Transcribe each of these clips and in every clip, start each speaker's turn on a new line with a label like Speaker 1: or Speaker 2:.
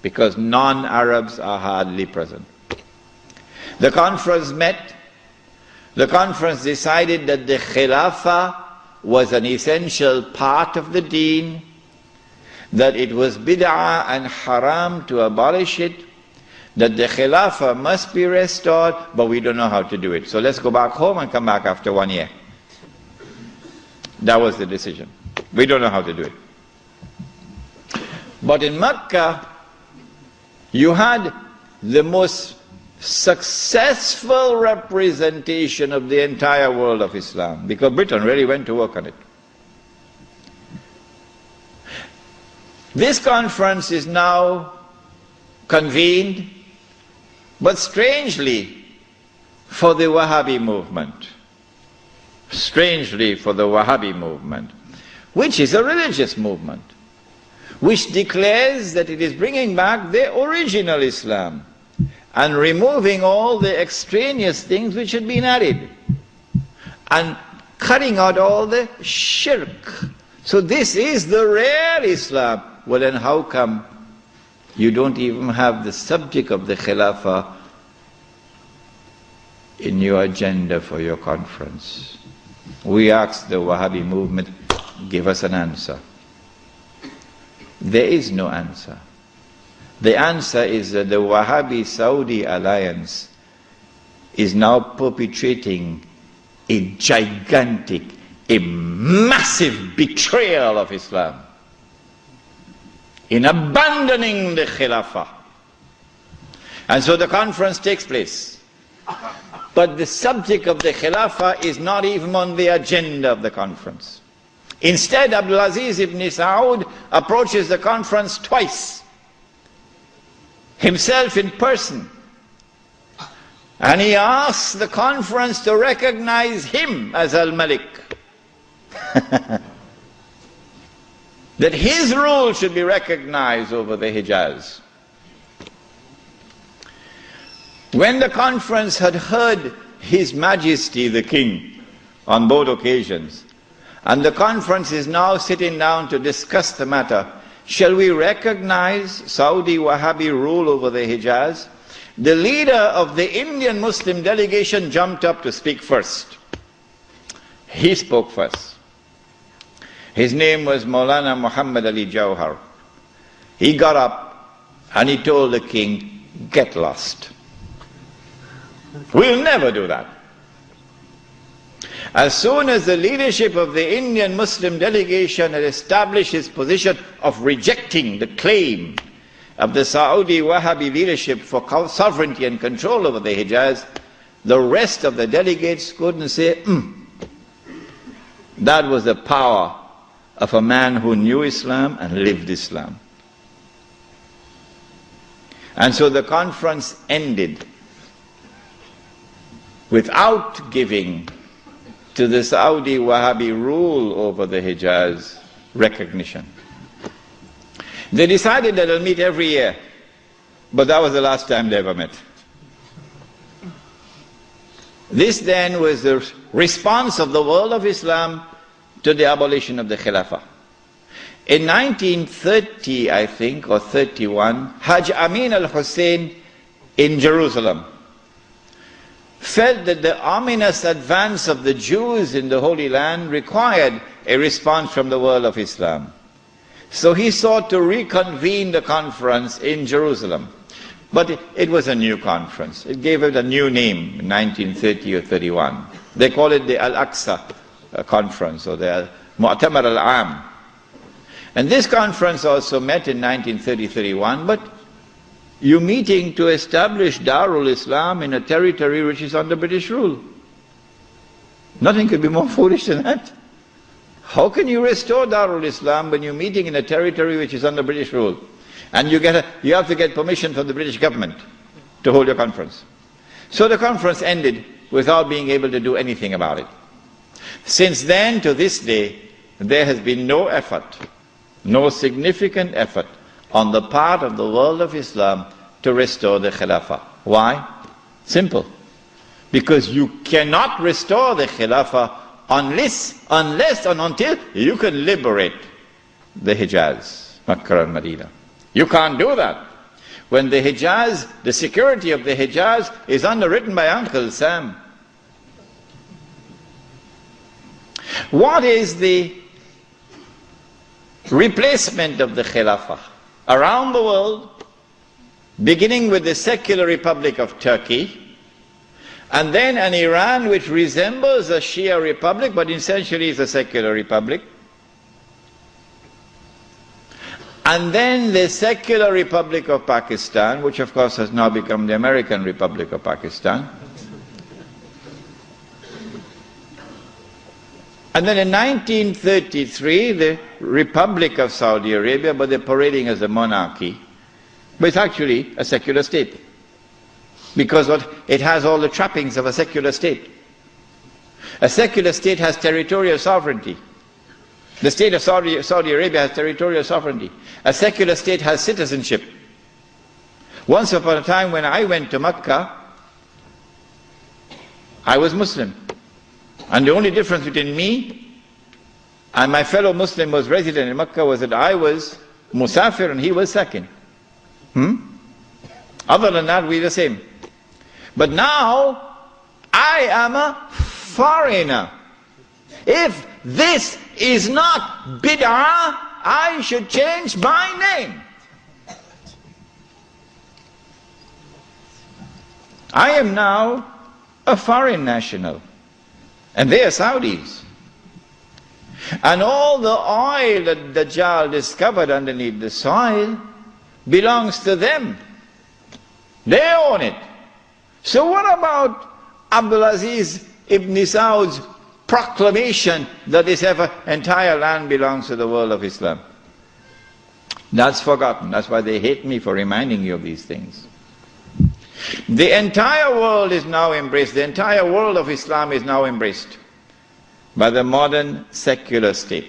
Speaker 1: because non-Arabs are hardly present. The conference met. The conference decided that the Khilafah was an essential part of the deen, that it was bid'ah and haram to abolish it, that the Khilafah must be restored, but we don't know how to do it. So let's go back home and come back after 1 year. That was the decision. We don't know how to do it. But in Mecca, you had the most successful representation of the entire world of Islam, because Britain really went to work on it. This conference is now convened, but strangely for the Wahhabi movement. Strangely for the Wahhabi movement, which is a religious movement, which declares that it is bringing back the original Islam and removing all the extraneous things which had been added and cutting out all the shirk. So this is the real Islam. Well, then how come you don't even have the subject of the Khilafah in your agenda for your conference? We asked the Wahhabi movement, give us an answer. There is no answer. The answer is that the Wahhabi-Saudi alliance is now perpetrating a gigantic, a massive betrayal of Islam in abandoning the Khilafah. And so the conference takes place. But the subject of the Khilafah is not even on the agenda of the conference. Instead, Abdulaziz ibn Saud approaches the conference twice, himself in person, and he asks the conference to recognize him as Al-Malik. That his rule should be recognized over the Hijaz. When the conference had heard His Majesty the King on both occasions, and the conference is now sitting down to discuss the matter, shall we recognize Saudi Wahhabi rule over the Hijaz? The leader of the Indian Muslim delegation jumped up to speak first. He spoke first. His name was Maulana Muhammad Ali Jawhar. He got up and he told the king, get lost. We'll never do that. As soon as the leadership of the Indian Muslim delegation had established its position of rejecting the claim of the Saudi Wahhabi leadership for sovereignty and control over the Hijaz, the rest of the delegates couldn't say, That was the power of a man who knew Islam and lived Islam. And so the conference ended without giving to the Saudi Wahhabi rule over the Hijaz recognition. They decided that they'll meet every year, but that was the last time they ever met. This then was the response of the world of Islam to the abolition of the Khilafah. In 1930, I think, or 31, Hajj Amin al-Hussein in Jerusalem felt that the ominous advance of the Jews in the Holy Land required a response from the world of Islam. So he sought to reconvene the conference in Jerusalem. But it was a new conference. It gave it a new name in 1930 or 31. They call it the Al-Aqsa Conference, or the Mu'tamar al-Am. And this conference also met in 1930-31, but you're meeting to establish Darul Islam in a territory which is under British rule. Nothing could be more foolish than that. How can you restore Darul Islam when you're meeting in a territory which is under British rule? And you have to get permission from the British government to hold your conference. So the conference ended without being able to do anything about it. Since then to this day, there has been no effort, no significant effort on the part of the world of Islam to restore the Khilafah. Why? Simple. Because you cannot restore the Khilafah unless and until you can liberate the Hijaz, Makkah and Medina. You can't do that. when the Hijaz, the security of the Hijaz is underwritten by Uncle Sam? What is the replacement of the Khilafah? Around the world, beginning with the secular Republic of Turkey, and then an Iran which resembles a Shia republic but essentially is a secular republic, and then the secular Republic of Pakistan, which of course has now become the American Republic of Pakistan. And then in 1933, the Republic of Saudi Arabia, but they're parading as a monarchy. But it's actually a secular state, because it has all the trappings of a secular state. A secular state has territorial sovereignty. The state of Saudi Arabia has territorial sovereignty. A secular state has citizenship. Once upon a time when I went to Mecca, I was Muslim. And the only difference between me and my fellow Muslim who was resident in Mecca was that I was Musafir and he was Sakin. Other than that, we're the same. But now, I am a foreigner. If this is not bid'ah, I should change my name. I am now a foreign national, and they are Saudis. And all the oil that Dajjal discovered underneath the soil belongs to them. They own it. So what about Abdulaziz ibn Saud's proclamation that this entire land belongs to the world of Islam? That's forgotten. That's why they hate me for reminding you of these things. The entire world is now embraced, the entire world of Islam is now embraced by the modern secular state.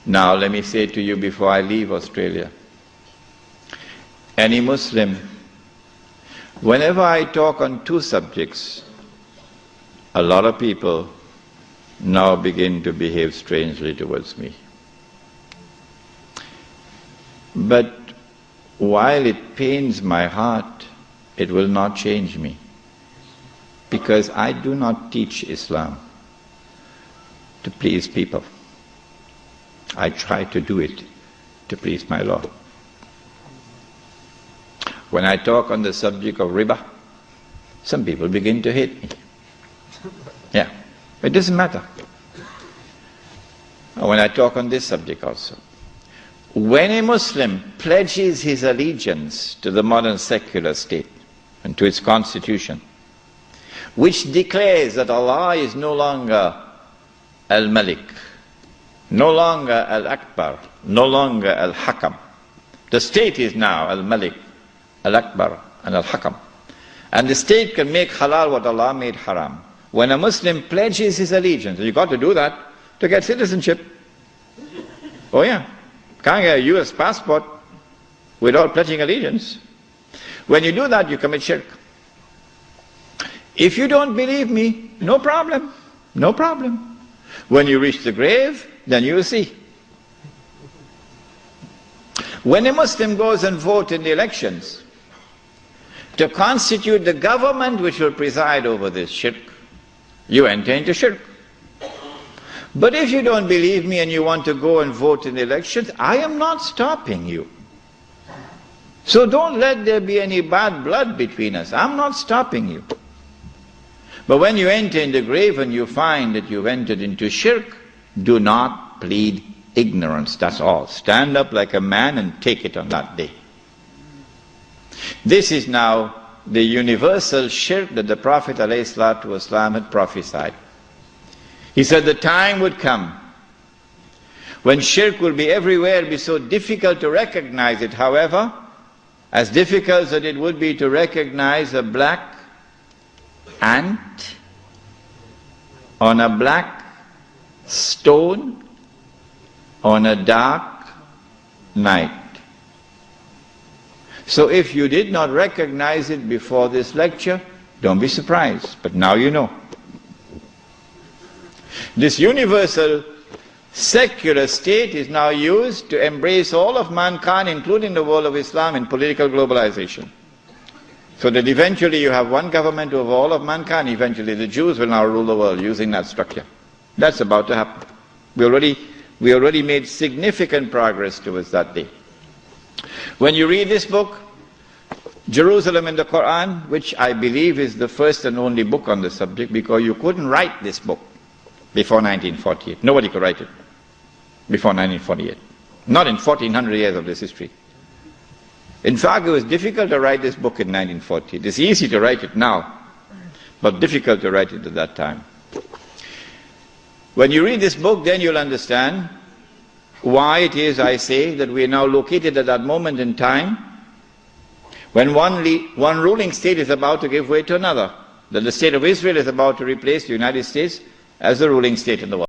Speaker 1: Now let me say to you before I leave Australia, any Muslim, whenever I talk on two subjects, a lot of people now begin to behave strangely towards me. But while it pains my heart, it will not change me, because I do not teach Islam to please people. I try to do it to please my Lord. When I talk on the subject of riba, some people begin to hate me. Yeah, it doesn't matter. When I talk on this subject also, when a Muslim pledges his allegiance to the modern secular state and to its constitution, which declares that Allah is no longer Al-Malik, no longer Al-Akbar, no longer Al-Hakam. The state is now Al-Malik, Al-Akbar and Al-Hakam. And the state can make halal what Allah made haram. When a Muslim pledges his allegiance, you've got to do that to get citizenship. Oh yeah, can't get a US passport without pledging allegiance. When you do that, you commit shirk. If you don't believe me, no problem, no problem. When you reach the grave, then you will see. When a Muslim goes and votes in the elections to constitute the government which will preside over this shirk, you enter into shirk. But if you don't believe me and you want to go and vote in the elections, I am not stopping you. So don't let there be any bad blood between us. I'm not stopping you. But when you enter in the grave and you find that you've entered into shirk, do not plead ignorance, that's all. Stand up like a man and take it on that day. This is now the universal shirk that the Prophet ﷺ had prophesied. He said the time would come when shirk will be everywhere, be so difficult to recognize it. However, as difficult as it would be to recognize a black ant on a black stone on a dark night. So if you did not recognize it before this lecture, don't be surprised, but now you know. This universal secular state is now used to embrace all of mankind, including the world of Islam, in political globalization. So that eventually you have one government over all of mankind, eventually the Jews will now rule the world using that structure. That's about to happen. We already made significant progress towards that day. When you read this book, Jerusalem in the Quran, which I believe is the first and only book on the subject, because you couldn't write this book before 1948. Nobody could write it before 1948. Not in 1400 years of this history. In fact, it was difficult to write this book in 1940. It's easy to write it now, but difficult to write it at that time. When you read this book, then you'll understand why it is I say that we are now located at that moment in time when one ruling state is about to give way to another, that the state of Israel is about to replace the United States as the ruling state in the world.